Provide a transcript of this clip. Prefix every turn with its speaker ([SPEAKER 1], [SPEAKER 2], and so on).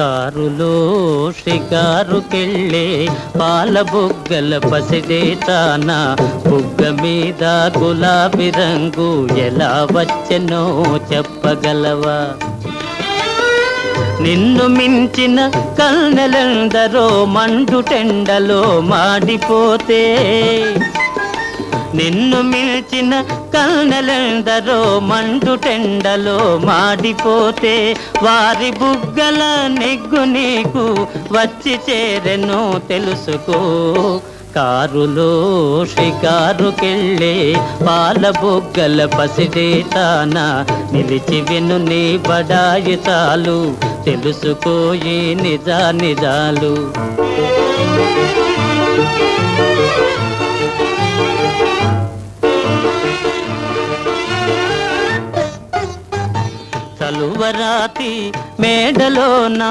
[SPEAKER 1] కారులో షికారుకెళ్ళే పాల బుగ్గల పసిడేటాన బుగ్గ మీద గులాబీ రంగు ఎలా వచ్చెనో చెప్పగలవా? నిన్ను మించిన కన్నెలందరో మండుటెండలో మాడిపోతే, నిన్ను మించిన కన్నెలందరో మండుటెండలో మాడిపోతే, వారి బుగ్గల నెగ్గు నీకు వచ్చి చేరెనో తెలుసుకో. కారులో షికారుకెళ్ళే పాల బుగ్గల పసిడేటాన నిలిచి విను నీ బడాయి చాలు, తెలుసుకోయి నిజాలు. చలువరాతి మేడలోన